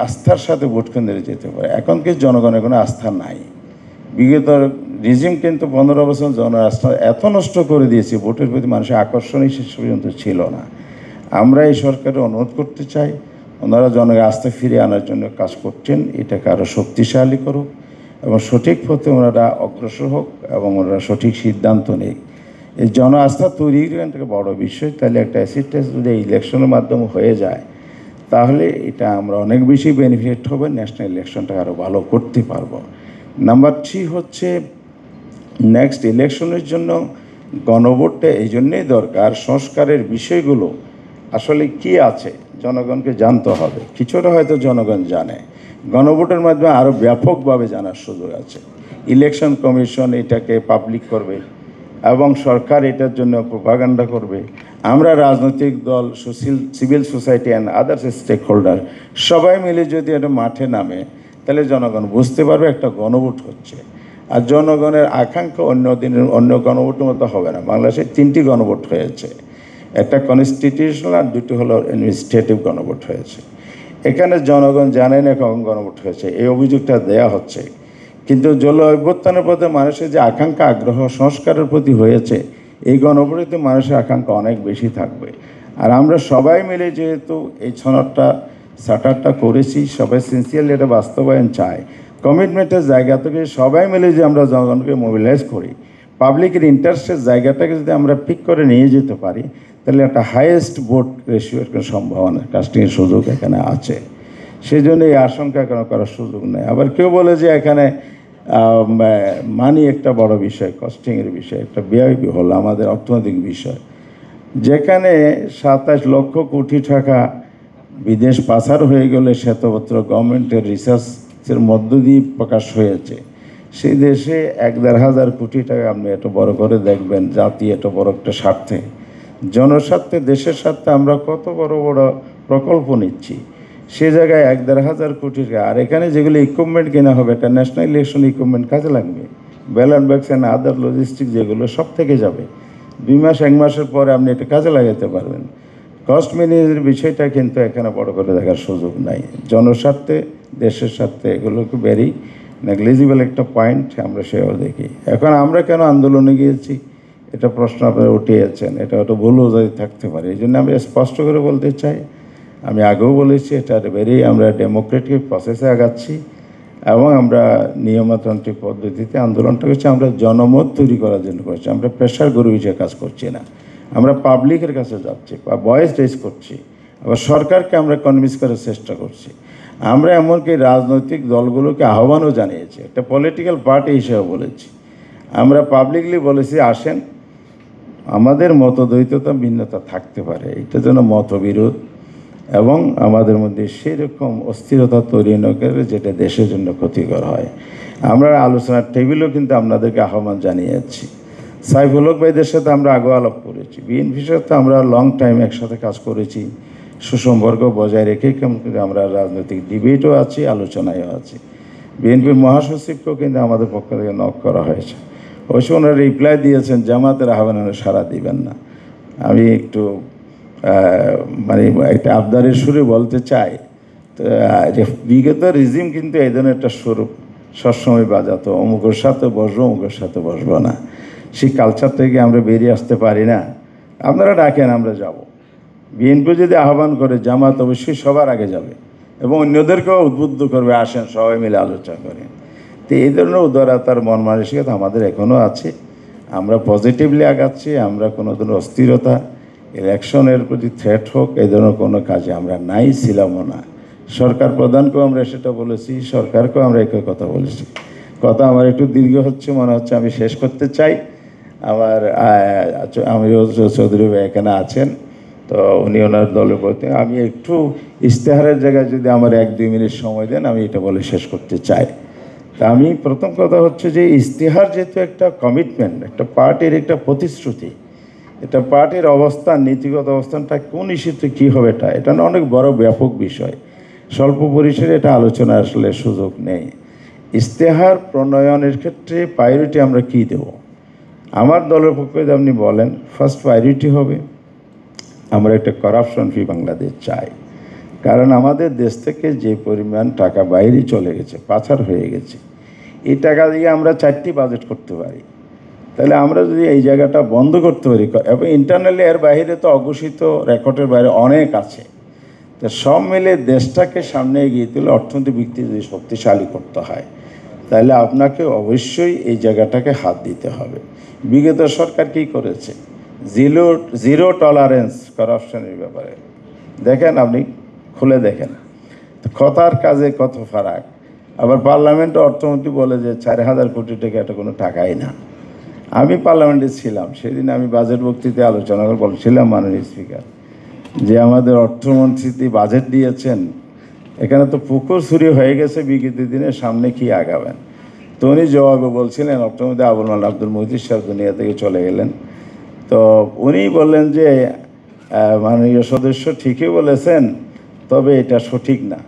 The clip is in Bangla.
আস্থার সাথে ভোট কেন্দ্রে যেতে পারে। এখন কি জনগণের কোনো আস্থা নাই? বিগত রিজিম কিন্তু 15 বছর আস্থা এত নষ্ট করে দিয়েছে, ভোটের প্রতি মানুষের আকর্ষণই শেষ পর্যন্ত ছিল না। আমরা এই সরকারের অনুরোধ করতে চাই, ওনারা জনগণের আস্থা ফিরিয়ে আনার জন্য কাজ করছেন, এটাকে আরও শক্তিশালী করুক এবং সঠিক পথে ওনারা অগ্রসর হোক এবং ওনারা সঠিক সিদ্ধান্ত নেই। এই জন আস্থা তৈরির থেকে বড় বিষয়। তাহলে একটা অ্যাসিড টেস্ট যদি ইলেকশনের মাধ্যমে হয়ে যায়, তাহলে এটা আমরা অনেক বেশি বেনিফিট হবে, ন্যাশনাল ইলেকশনটা আরও ভালো করতে পারবো। নাম্বার 3 হচ্ছে, নেক্সট ইলেকশনের জন্য গণভোটটা এই জন্যেই দরকার, সংস্কারের বিষয়গুলো আসলে কি আছে জনগণকে জানতে হবে। কিছুটা হয়তো জনগণ জানে, গণভোটের মাধ্যমে আরও ব্যাপকভাবে জানার সুযোগ আছে। ইলেকশন কমিশন এটাকে পাবলিক করবে এবং সরকার এটার জন্য প্রোপাগান্ডা করবে। আমরা রাজনৈতিক দল, civil society and others stakeholder সবাই মিলে যদি একটা মাঠে নামে, তাহলে জনগণ বুঝতে পারবে একটা গণভোট হচ্ছে। আর জনগণের আকাঙ্ক্ষা অন্য গণভোটের মতো হবে না। বাংলাদেশে 3টি গণভোট হয়েছে, একটা কনস্টিটিউশনাল আর 2টি হলো অ্যাডমিনিস্ট্রেটিভ গণভোট হয়েছে। এখানে জনগণ জানে না কখন গণভোট হয়েছে, এই অভিযোগটা দেয়া হচ্ছে। কিন্তু জল অভ্যুত্থানের পথে মানুষের যে আকাঙ্ক্ষা, আগ্রহ সংস্কারের প্রতি হয়েছে, এই গণভোটে মানুষের আকাঙ্ক্ষা অনেক বেশি থাকবে। আর আমরা সবাই মিলে যেহেতু এই চার্টারটা করেছি, সবাই সিনসিয়ারলি এটা বাস্তবায়ন চায়, কমিটমেন্টের জায়গা থেকে সবাই মিলে যে আমরা জনগণকে মোবিলাইজ করি, পাবলিকের ইন্টারেস্টের জায়গাটাকে যদি আমরা পিক করে নিয়ে যেতে পারি, তাহলে একটা হাইয়েস্ট ভোট রেশিওর সম্ভাবনা, কাস্টিংয়ের সুযোগ এখানে আছে। সেই জন্য এই আশঙ্কা কেন করার সুযোগ নেই। আবার কেউ বলে যে এখানে মানি একটা বড় বিষয়, কস্টিংয়ের বিষয়, একটা ব্যয়বহুল আমাদের অর্থনৈতিক বিষয়। যেখানে 27 লক্ষ কোটি টাকা বিদেশ পাচার হয়ে গেলে শ্বেতপত্র গভর্নমেন্টের রিসার্চের মধ্য দিয়ে প্রকাশ হয়েছে, সেই দেশে 1,500 কোটি টাকা আপনি এত বড় করে দেখবেন, জাতি এত বড় একটা স্বার্থে, জনস্বার্থে, দেশের স্বার্থে আমরা কত বড় বড় প্রকল্প নিচ্ছি, সে জায়গায় 1,500 কোটি টাকা। আর এখানে যেগুলো ইকুইপমেন্ট কেনা হবে, এটা ন্যাশনাল ইলেকশন ইকুইপমেন্ট কাজে লাগবে, ব্যালট বাক্স অ্যান্ড আদার লজিস্টিক যেগুলো সব থেকে যাবে। 2 মাস 1 মাসের পরে আপনি এটা কাজে লাগাতে পারবেন। কস্ট ম্যানেজের বিষয়টা কিন্তু এখানে বড় করে দেখার সুযোগ নাই। জনস্বার্থে, দেশের স্বার্থে এগুলোকে ভেরি নেগলিজিবল একটা পয়েন্ট আমরা সেও দেখি। এখন আমরা কেন আন্দোলনে গিয়েছি, এটা প্রশ্ন আপনারা উঠিয়েছেন, এটা হয়তো ভুলও যদি থাকতে পারে। এই জন্য আমি স্পষ্ট করে বলতে চাই, আমি আগেও বলেছি, এটা আমরা ডেমোক্রেটিক প্রসেসে আগাচ্ছি এবং আমরা নিয়মতান্ত্রিক পদ্ধতিতে আন্দোলনটা করছি। আমরা জনমত তৈরি করার জন্য করছি, আমরা প্রেশার গরু হিসেবে কাজ করছি না। আমরা পাবলিকের কাছে যাচ্ছি বা ভয়েস রেজ করছি, আবার সরকারকে আমরা কনভিন্স করার চেষ্টা করছি। আমরা এমনকি রাজনৈতিক দলগুলোকে আহ্বানও জানিয়েছি, একটা পলিটিক্যাল পার্টি হিসেবে বলেছি। আমরা পাবলিকলি বলেছি, আসেন, আমাদের মতদ্বৈততা ভিন্নতা থাকতে পারে, এটা যেন মতবিরোধ এবং আমাদের মধ্যে সেরকম অস্থিরতা তৈরি না করে যেটা দেশের জন্য ক্ষতিকর হয়। আমরা আলোচনার টেবিলও কিন্তু আপনাদেরকে আহ্বান জানিয়েছি। সাইফুল হক ভাইদের সাথে আমরা আগেও আলাপ করেছি, বিএনপির সাথে আমরা লং টাইম একসাথে কাজ করেছি, সুসম্পর্ক বজায় রেখে কিন্তু আমরা রাজনৈতিক ডিবেটও আছি, আলোচনায়ও আছি। বিএনপির মহাসচিবকেও কিন্তু আমাদের পক্ষ থেকে নক করা হয়েছে, অবশ্য ওনারা রিপ্লাই দিয়েছেন জামাতের আহ্বানে সাড়া দিবেন না। আমি একটু একটা আবদারের সুরে বলতে চাই, বিগত রিজিম কিন্তু এই ধরনের একটা স্বরূপ সবসময় বাজাতো, অমুকের সাথে বসবো, অমুকের সাথে বসবো না। সেই কালচার থেকে আমরা বেরিয়ে আসতে পারি না। আপনারা ডাকেন, আমরা যাব। বিএনপি যদি আহ্বান করে, জামাত অবশ্যই সবার আগে যাবে এবং অন্যদেরকেও উদ্বুদ্ধ করবে, আসেন সবাই মিলে আলোচনা করেন। তো এই ধরনের উদারতার মন মানসিকতা আমাদের এখনও আছে, আমরা পজিটিভলি আগাচ্ছি। আমরা কোনো ধরনের অস্থিরতা, ইলেকশনের প্রতি থ্রেট হোক, এই ধরনের কোনো কাজে আমরা নাই, ছিলামও না। সরকার প্রধানকেও আমরা সেটা বলেছি, সরকারকেও আমরা একই কথা বলেছি। কথা আমার একটু দীর্ঘ হচ্ছে মনে হচ্ছে, আমি শেষ করতে চাই। আমার আমিরুল চৌধুরী ভাই এখানে আছেন, তো উনি ওনার দলের প্রতি, আমি একটু ইশতেহারের জায়গায় যদি আমার 1-2 মিনিট সময় দেন, আমি এটা বলে শেষ করতে চাই। তা আমি প্রথম কথা হচ্ছে যে, ইশতেহার যেহেতু একটা কমিটমেন্ট, একটা পার্টির একটা প্রতিশ্রুতি, এটা পার্টির অবস্থান, নীতিগত অবস্থানটা কোন ইস্যুতে কী হবে, এটা না অনেক বড় ব্যাপক বিষয়। স্বল্প পরিসরে এটা আলোচনা আসলে সুযোগ নেই। ইশতেহার প্রণয়নের ক্ষেত্রে প্রায়োরিটি আমরা কী দেব? আমার দলের পক্ষে যদি আপনি বলেন, ফার্স্ট প্রায়োরিটি হবে আমরা একটা করাপশন ফ্রি বাংলাদেশ চাই, কারণ আমাদের দেশ থেকে যে পরিমাণ টাকা বাইরে চলে গেছে, পাচার হয়ে গেছে, এই টাকা দিয়ে আমরা 4টি বাজেট করতে পারি। তাহলে আমরা যদি এই জায়গাটা বন্ধ করতে পারি, এবং ইন্টারনালি এর বাইরে তো অঘোষিত রেকর্ডের বাইরে অনেক আছে, তো সব মিলে দেশটাকে সামনে এগিয়ে তুলে অর্থনৈতিক ভিত্তি যদি শক্তিশালী করতে হয়, তাহলে আপনাকে অবশ্যই এই জায়গাটাকে হাত দিতে হবে। বিগত সরকার কী করেছে? জিরো টলারেন্স করাপশনের ব্যাপারে। দেখেন, আপনি খুলে দেখেন, তো কথার কাজে কত ফারাক। আবার পার্লামেন্টে অর্থমন্ত্রী বলে যে 4,000 কোটি টাকা এটা কোনো টাকাই না। আমি পার্লামেন্টে ছিলাম, সেদিন আমি বাজেট বক্তৃতায় আলোচনা করে বলছিলাম, মাননীয় স্পিকার, যে আমাদের অর্থমন্ত্রী বাজেট দিয়েছেন, এখানে তো পুকুর চুরি হয়ে গেছে বিগত দিনে, সামনে কি আগাবেন? তো উনি জবাবে বলছিলেন, অর্থমন্ত্রী আবুল মাল আব্দুল মুহিত সাহেব দুনিয়া থেকে চলে গেলেন, তো উনি বললেন যে মাননীয় সদস্য ঠিকই বলেছেন, তবে এটা সঠিক না।